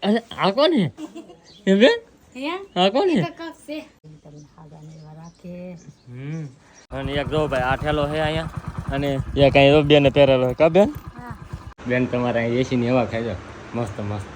અરે આ કોણ હે એ બેન આ કોણ હે અને એક જો ભાઈ આ ઠેલો હે અહીંયા અને એક અહીં બેન પહેરેલો હે કા બેન બેન તમારે અહીં એસી ની હવા ખાઈ જાવ મસ્ત મસ્ત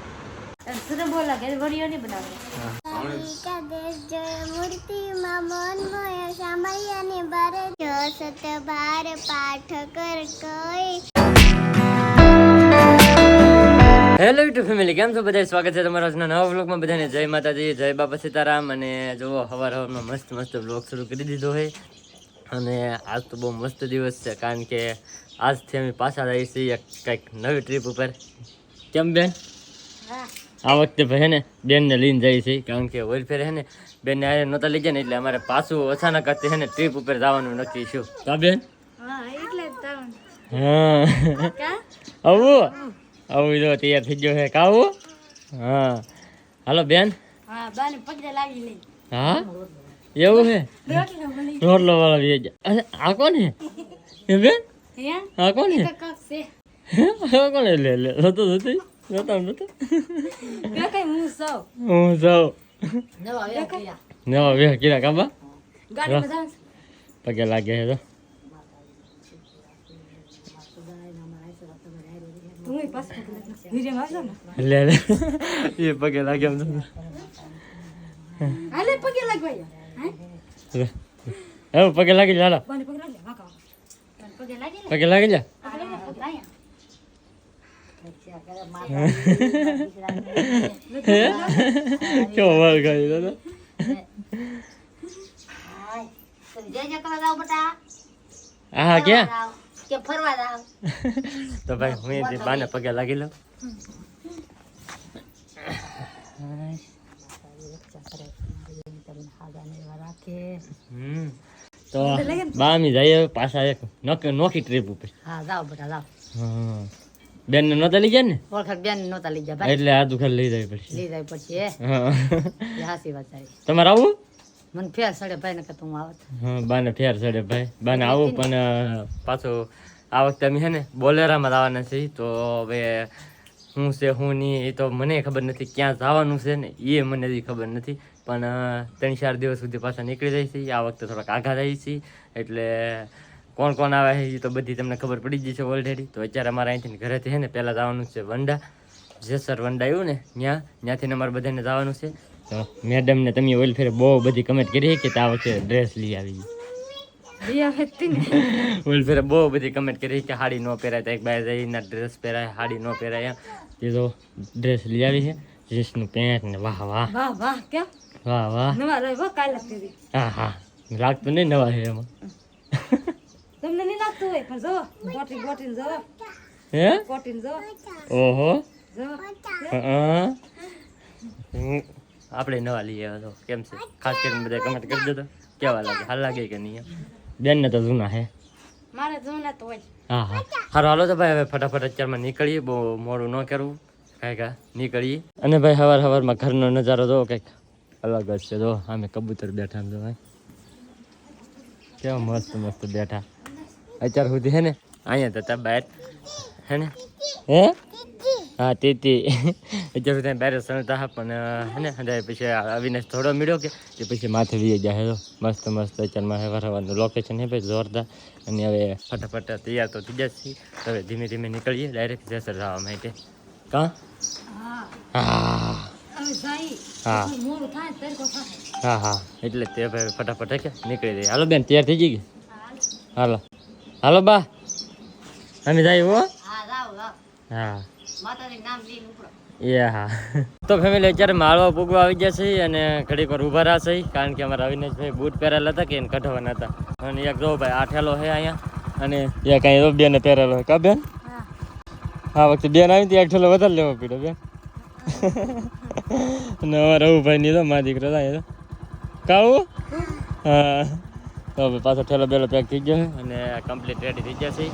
હેલો યુટ્યુબ ફેમિલી, કેમ છો બધા? સ્વાગત છે તમારા આજના નવા વ્લોગમાં. બધાને જય માતાજી, જય બાપા સીતારામ. અને જુઓ સવારમાં મસ્ત મસ્ત વ્લોગ શરૂ કરી દીધો હોય અને આજ તો બહુ મસ્ત દિવસ છે, કારણ કે આજથી અમે પાછા રહીએ છીએ કંઈક નવી ટ્રીપ ઉપર. કેમ બેન? આ વખતે ભાઈ ને બેનને લઈને જાય છે, કારણ કે ઓઇલ ફેર હે ને બેનને આ નહોતા લઈ જાય ને એટલે અમારે પાછું અચાનક હતી હે ને ટ્રીપ ઉપર જવાનું નક્કી છું. કા બેન? હા આવું આવું જો તૈયાર થઈ ગયો છે કાવું. હા હાલો બેન. હા એવું છે રોટલો વાળો વેજ. અરે આ કોણ હે એ બેન? આ કોણ હે? આ કોણ હે? લે લે હતો હતો નતો નતો હું જાઉં નવા વેહ કીરા કાબા પગે લાગે છે તો લે લે એ પગે લાગે એમ પગે લાગી ચાલો પગે લાગી જા. કેવો વાર ખાઈ દાદા. હા ક્યાં તો ભાઈ હું બાને પગે લાગી લઉં. તો બામી જઈએ પાછા એક નોખી ટ્રીપ ઉપર. બેન ને નહોતા લઈ જાય ને એટલે આ દુકાન લઈ જાય પડશે. તમારે આવું? મને ફેર સડે ભાઈ ને હું આવત. હા બાને ફેર સડે ભાઈ બાને આવું, પણ પાછું આ વખતે અમે છે ને બોલેરામાં જવાના છીએ. તો હવે શું છે શું નહીં એ તો મને ખબર નથી, ક્યાં જવાનું છે ને એ મને હજી ખબર નથી, પણ 3-4 દિવસ સુધી પાછા નીકળી જાય છે. આ વખતે થોડાક આઘા જાય છે એટલે કોણ કોણ આવે છે એ તો બધી તમને ખબર પડી ગઈ છે ઓલરેડી. તો અત્યારે અમારે અહીંથી ઘરેથી છે ને પહેલાં જવાનું છે વંડા, જેસર વંડા આવ્યું ને ત્યાંથી અમારે બધાને જવાનું છે. તો મેડમને તમે ઓઇલ ફેરે બહુ બધી કમેન્ટ કરી કે આ વખતે ડ્રેસ લઈ આવી. ઓઇલ ફેરે બહુ બધી કમેન્ટ કરી કે સાડી ન પહેરાય, તો એક બાય જઈને ડ્રેસ પહેરાય, સાડી ન પહેરાય. એ તો ડ્રેસ લઈ આવી છે, જીન્સનું પેન્ટ ને. વાહ વાહ વાહ વાહ કેમ વાહ વાહ હા હા લાગતું નહીં નવા છે એમાં. તમને નહીં લાગતું હોય પણ જો બોટીન જો હે બોટીન જો ઓહો જો આપણે નવા લઈ આવ્યા તો કેમ છે, ખાસ કરીને બધા કમેન્ટ કરી દેતો કેવા લાગે, હાલ લાગે કે નહીં. બેન ને તો જૂના હે મારે જૂના તો હોય. હા હા સારું હાલો તો ભાઈ હવે ફટાફટ અત્યારમાં નીકળીએ, બહુ મોડું ન કરવું, કાંઈ નીકળીએ. અને ભાઈ સવારમાં ઘરનો નજારો જો કંઈક અલગ જ છે. જો અમે કબૂતર બેઠા જો ભાઈ કેવા મસ્ત મસ્ત બેઠા. અત્યાર સુધી હે ને અહીંયા હતા બહાર હે ને હે હા તીતી અત્યાર સુધી બહાર સણતા હા, પણ હે ને પછી અવિનાશ થોડો મળ્યો કે પછી માથે વી જાય. મસ્ત મસ્ત અત્યારમાં સવારનું લોકેશન હે ભાઈ જોરદાર. અને હવે ફટાફટ તૈયાર તો થઈ જશે. હવે ધીમે ધીમે નીકળીએ ડાયરેક્ટ જેસર જવા માટે. કાં હા હા હા એટલે તે ભાઈ ફટાફટ કે નીકળી જાય. હાલો બેન તૈયાર થઈ ગઈ? હાલો હાલો બા અમે જાય હો. હા એ હા તો ફેમિલી અત્યારે માળવા પૂગવા આવી ગયા છે અને ઘડી પર ઊભા રહ્યા છે, કારણ કે અમારા અવિનાશભાઈ બૂટ પહેરેલા હતા કે એને કઢવાના હતા. અને એક જો ભાઈ આ ઠેલો છે અહીંયા અને એક અહીં બેને પહેરેલો કા બેન? હા વખતે બેન આવી ત્યાં એક ઠેલો વધારે લેવો પડ્યો બેન. અને અમારા રઘુભાઈ ની તો મારા દીકરો થાય કાવું. હા તો પાછો ઠેલો બેલો પેક થઈ ગયો અને કમ્પ્લીટ રેડી થઈ ગયા છે.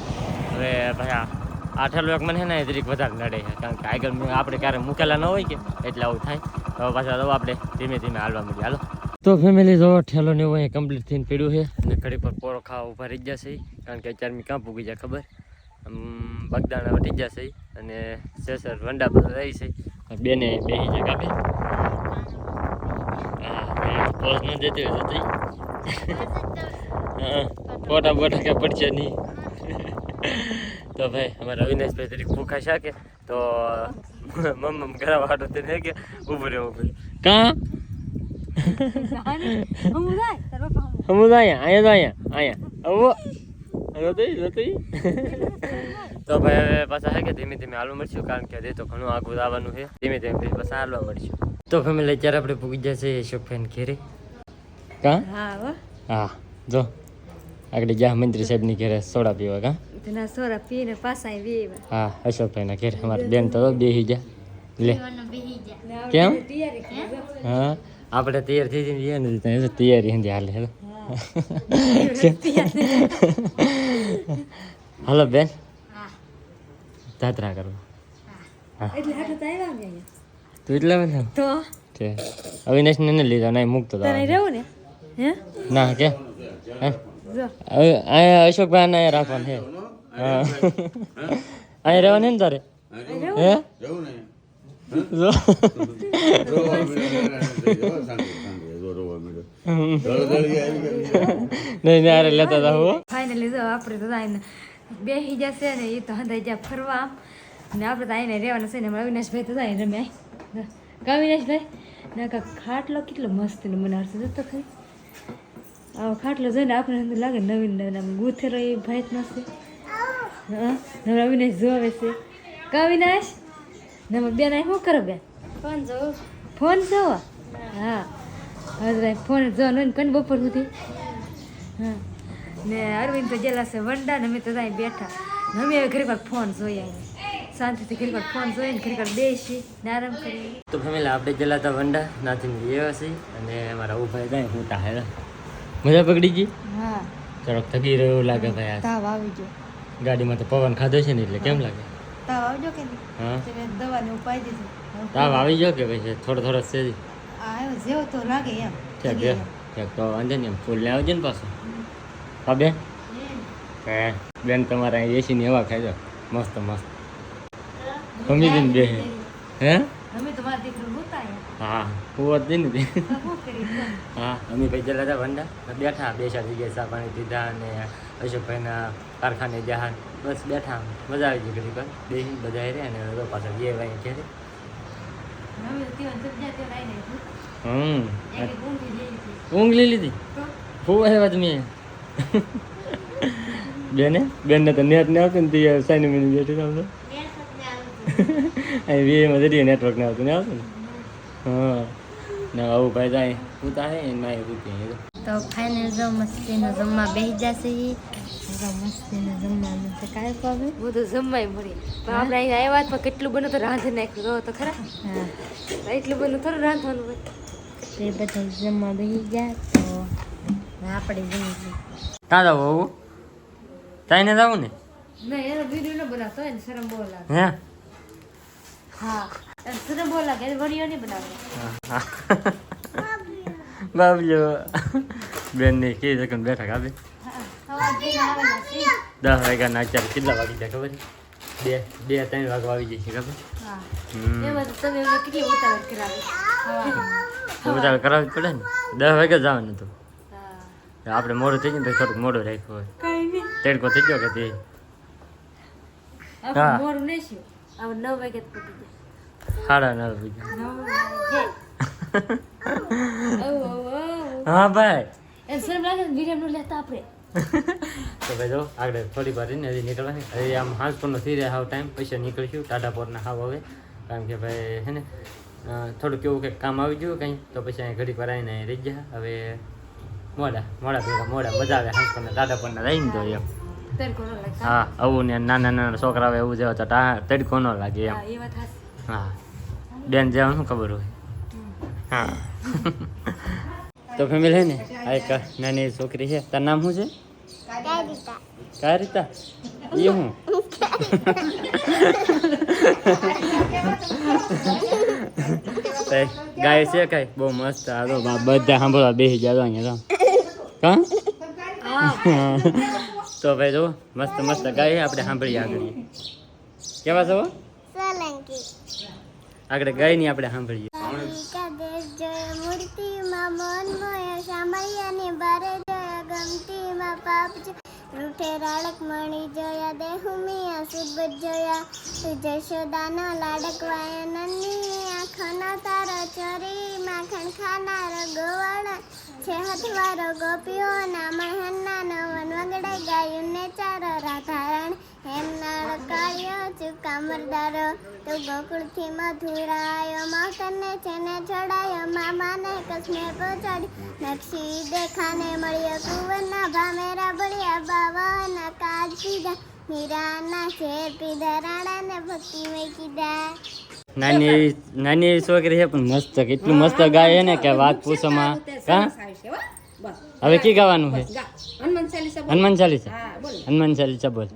હવે ભાઈ આ ઠેલો એક મને ને જરીક વધારે નડે છે, કારણ કે આગળ આપણે ક્યારેક મૂકેલા ન હોય કે એટલે આવું થાય. તો પાછા તો આપણે ધીમે ધીમે હાલવા માંડીએ. હાલો તો ફેમિલી જો ઠેલો ને એવું અહીંયા કમ્પ્લીટ થઈને પડ્યું છે અને ઘડી પર પોરો ખાવા ઉભા રહી ગયા છે, કારણ કે અત્યારે મેં ક્યાં પૂગી જાય ખબર બગદાણા વટી જશે અને સેસર વંડા બધું રહી છે બેને બેસી જાય કાપે પોઝ ન દેતી હોય જતી હા ફોટા બોટા કે પડશે નહીં તો ભાઈ અમારા અવિનાશભાઈ તરીકે ભૂખા શાકે તો મમ્મ ઘરા વાટો તેને કે ઊભું રહેવું કાં સમુદાય અહીંયા તો ભાઈ હવે પાછા હે કે ધીમે ધીમે હાલવા મળશું કારણ કે હજી તો ઘણું આગળ આવવાનું છે ધીમે ધીમે પછી પાછા હાલવા મળશું તો ફેમિલી અત્યારે આપણે પૂગી જશે અશોકભાઈ ઘેરે કાં હા જો આગળ જા મંત્રી સાહેબની ઘેરે સોડા પીવા કાં સોડા પીને પાછા હા અશોકભાઈના ઘેરે અમારી બેન તો બેસી જા લે કેમ હા આપણે તૈયાર થઈ જઈએ ને તૈયારી hindi હાલે હેલો હાલો બેન જાત્રા કરવા એટલે હાટું તો આવ્યા ને તું એટલે આવે તો છે અવિનાશ ને લીધા નહીં મૂકતો તને રહેવું ને હે ના કે જો અહીંયા અશોકભાઈ ને રાખવાનું છે હા અહીંયા રહેવાનું ને તારે હે જો નહીં યારે લેતા હતા હું ફાઇનલી જો આપણે તો આઈને બેસી જશે ને એ તો હંધાઈ જ્યાં ફરવા ને આપણે તો આઈને રહેવાના છે ને હમણાં અવિનાશભાઈ તો જાય રમ્યા કા અવિનાશભાઈ ને ખાટલો કેટલો મસ્ત બનાવશે તો ખરી આવો ખાટલો જોઈને આપણે લાગે નવીન નવીન આમ ગૂથેલો એ ભાઈ જ નથી હા હમણાં અવિનાશ જોવે છે કા અવિનાશ ને બેન આ શું કરો બેન ફોન જોવા હા હવે ફોન જોવાનો ને કઈ બપોર સુધી હા ને અરવિંદ તો જેલા છે વંડા ને અમે તો ત્યાં બેઠા ને અમે હવે ઘણી વાર ફોન જોઈએ શાંતિથી ઘણી વાર ફોન જોઈએ ને ઘણી વાર બેસી ને આરામ કરીએ તો ફેમિલી આપણે જલાતા વંડા નાથી એવા છે અને અમારા ઉભાઈ જાય હું તા હેરા મજા પકડી ગઈ હા થોડોક થકી રહ્યો લાગે ભાઈ આ તાવ આવી ગયો ગાડીમાં તો પવન ખાધો છે ને એટલે કેમ લાગે તાવ આવજો કે હા દવાને ઉપાય દીધી તાવ આવી ગયો કે પછી થોડો થોડો છે આવ્યો જેવો તો લાગે એમ ઠીક તો વાંધો નહીં એમ ફૂલ ને આવજો ને પાછું હા બેન હે બેન તમારા અહીં એસીની હવા ખાઈ જાઓ મસ્ત મસ્ત ગમી દઈને બે હે અમે તો મારા દીકરો ઉતાર્યા હા હું જ ને શું કરી હા અમે ભાઈ જલા હતા વંડા બેઠા બે ચાર જગ્યાએ ચા પાણી પીધા અને અશોકભાઈના કારખાને જહાજ બસ બેઠા મજા આવી ગઈ ઘડી પર બે બધા રહ્યા અને તો પાછા બે વાગે ઘેરે ઊંઘ લઈ લીધી ફૂ આવ્યા તમે બેનને તો નેટ ને આવતું ને તે સાઈન મિનિટ બેઠી આવતો અહીં વીએમાં જઈએ નેટવર્ક ને આવતું ને આવતું ને હા ને આવું ભાઈ જાય પૂતા હે એને માય પૂતી તો ફાઇનલ જો મસ્તીનો જમવા બેસી જશે મસ્તીનો જમવાનું છે કાંઈ પાવે બધું જમવાય મળે પણ આપણે અહીં આવ્યા તો કેટલું બને તો રાંધી નાખ્યું તો ખરા હા એટલું બને થોડું રાંધવાનું હોય એ બધા જમવા બેસી ગયા તો આપણે જમીશું ક્યાં જાવ બહુ તાઈને જવું ને ના એનો વિડીયો ન બનાવતો હોય ને શરમ બહુ લાગે હે હા શરમ બહુ લાગે વિડીયો નહીં બનાવે બાબલો બેન ને કે સેકન્ડ બેઠા કાપે 10 વાગ્યાના અત્યારે કેટલા વાગી જાય ખબર છે 2-3 વાગવા આવી જાય છે ખબર ઉતાવળ કરાવવી પડે ને 10 વાગે જવાનું હતું આપણે મોડું થઈ જાય ને થોડુંક મોડું રાખ્યું હોય તેડકો થઈ ગયો કે તે હા 9 વાગે 9:30 હા ભાઈ શરમ લાગે ને વિડીયો નું લેતા આપણે તો ભાઈ જો આગળ થોડી વાર રહીને હજી નીકળવાની હજી આમ હાંસપુરનો થઈ રહ્યા હાવ ટાઈમ પછી નીકળીશું ટાટાપોરના હાવ હવે કારણ કે ભાઈ હે ને થોડુંક એવું કંઈક કામ આવી ગયું કંઈ તો પછી અહીં ઘડીક વાર આવીને રહી ગયા હવે મોડા મજા આવે હાંસપુરના ટાટાપોરના રહીને તો એમ હા આવું ને નાના છોકરા આવે એવું જેવા તો તડકો ન લાગે એમ હા બેન જેવા શું ખબર હોય હા તો ફેમિલી ને આ એક નાની છોકરી છે તાર નામ શું છે કારિતા એ હું ગાય છે કઈ બહુ મસ્ત આ બધા સાંભળવા બેસી જાય અહીંયા કા તો ભાઈ જો મસ્ત મસ્ત ગાય આપણે સાંભળીએ આગળ કેવા છો સોલંકી આગળ ગાય ની આપણે સાંભળીએ દેશ જોયો મૂર્તિમાં મન મોયો સાંભળ્યાની બારે જોયા ગમતીમાં પાપ રૂઠે રાળક મણી જોયા દેહુમિયા સુરબત જોયા જશોદાનો લાડકવાયો નન્ની આંખોનો તારો ચોરી માખણ ખાનારો ગોવાળો છે હથવારો ગોપીઓના મહેનના વન વગડે ગાયું ને ચારો રાધારણ હેમનાળ કાળિયો ચૂકા મરદારો તું ગોકુળથી મથુરાયો માવતરને છેને છોડાયો મામાને કસમે પહોંચાડ્યો નકશી દેખાને મળ્યો કુંવરના ભામેરા ભળ્યા બાવાના કાજ પીધા મીરાના શેર પીધા રાણાને ભક્તિમય કીધા નાની એવી છોકરી છે પણ મસ્ત કેટલું મસ્ત ગાય છે ને કે વાત પૂછોમાં હા હવે કી ગાવાનું છે હનુમાન ચાલીસા હનુમાન ચાલીસા બોલ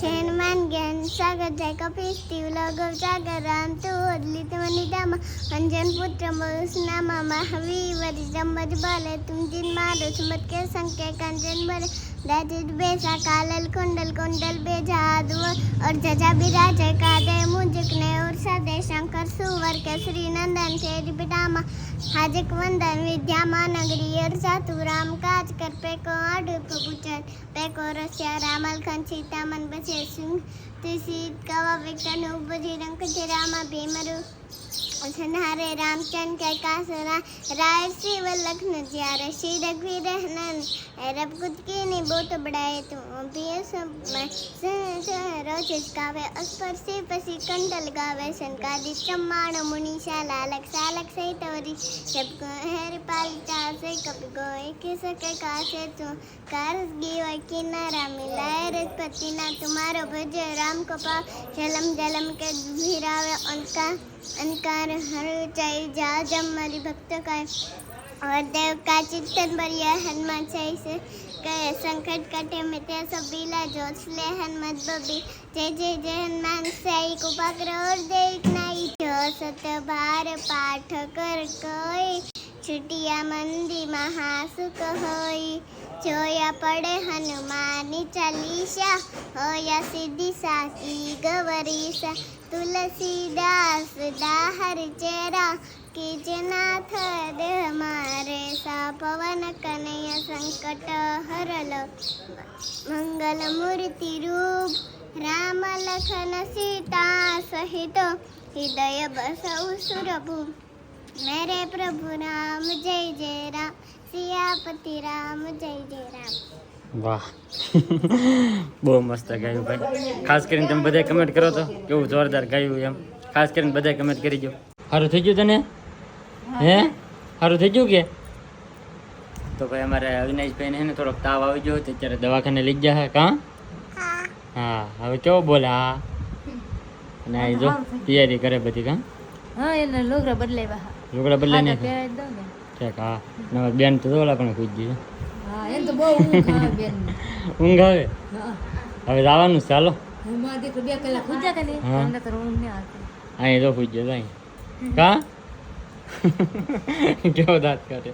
છેનમાન જ્ઞાન સાગર જય કપીશ તીવલો ગૌસાગર રામ તું ઓદલી તુમની દામા અંજન પુત્ર મયુસનામા મહાવીર જમજ બલે તુમ જીન મારો સુમત કે સંકે કંજન બલે દાજિત બેસા કાલલ કુંડલ કુંડલ બેજાદ और जजा विराज कादे मुझकने और सदे शंकर सुवर के श्री नंदन तेज पितामा हाजिक वंदन विद्यामा नगरी अर्जा तू राम काज कर पे को अडूप पुचर पे को रस्या रामल खन सीता मन बसे सिंह तुसीत कवा विकन उपजी रंग रामा भीमरु सनहारे रामचंद्र के कासरा राय शिव लखन जियारे श्री रघुवीर नन रब कुछ की नहीं बहुत बड़ाए तू रोज गावे अस्पर्शी पसी कंडल गावे संकादी चम्माण मुनीषा लालक सालक सहित वरी जब हेर पालिता से कभी गोए किस के कासे तू कार गीवा किनारा मिलाए रजपति ना तुम्हारो भज राम को पा जलम जलम के भिरावे उनका अनकार हर चाय जा जब मरी भक्त का और देव का चिंतन बरिया हनुमान चाय से कहे संकट कटे मिटे सब बीला जोसले हनुमत बबी जय जय जय हनुमान साई को पकड़ और देख नहीं जो सत बार पाठ कर कोई छुटिया मंदी महासुख होई जोया પડે હનુમાની ચાલીસા હોયા સિદ્ધિ સાચી ગવરીસા તુલસીદાસ દાહર ચેરા કીજનાથ દે મારે સા પવન કનૈય સંકટ હરલ મંગલ મૂર્તિ રૂપ રામ લખન સીતા સહિત હૃદય બસૌ સુરભુ મેરે પ્રભુ રામ જય જય રામ સિયાપતિ રામ જય જય રામ વાહ બહુ મસ્ત ગાયું ભાઈ ખાસ કરીને તમે બધા કમેન્ટ કરો તો કેવું જોરદાર ગાયું એમ ખાસ કરીને બધા કમેન્ટ કરી દો સારું થઈ ગયું તને હે સારું થઈ ગયું કે તો ભાઈ અમારે અવિનાશભાઈને છે ને થોડોક તાવ આવી ગયો તો અત્યારે દવાખાને લઈ ગયા હે કાં હા હવે કેવો બોલે હા અને આ જો તૈયારી કરે બધી કાં હા એને લુગડા બદલાવ્યા લુગડા બદલાઈને પહેરાવી દઉં ને ઠીક હા નવા બેન તો ઓલા પણ ખુશ ગયું હા એને તો બહુ ઊંઘ આવે બેન ઊંઘ આવે હા હવે જવાનું છે, ચાલો મારા દીકરો 2 કલાક ખુજા કે નહીં હા. અંદર તો ઊંઘ નહીં આવતી અહીં તો ખુશ ગયો અહીં કા કેવો દાંત કાઢે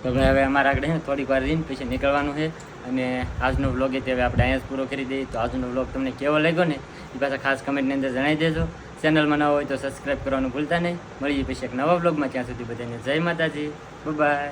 તો ભાઈ હવે અમારા આગળ છે ને થોડીક વાર રહીને પછી નીકળવાનું છે અને આજનો વ્લોગ એ હવે આપણે અહીંયા જ પૂરો કરી દઈએ. તો આજનો વ્લોગ તમને કેવો લાગ્યો ને એ પાછા ખાસ કમેન્ટની અંદર જણાવી દેજો. ચેનલમાં નવા હોય તો સબસ્ક્રાઈબ કરવાનું ભૂલતા નહીં. મળીએ પછી એક નવા વ્લોગમાં. ત્યાં સુધી બધાને જય માતાજી, બાય.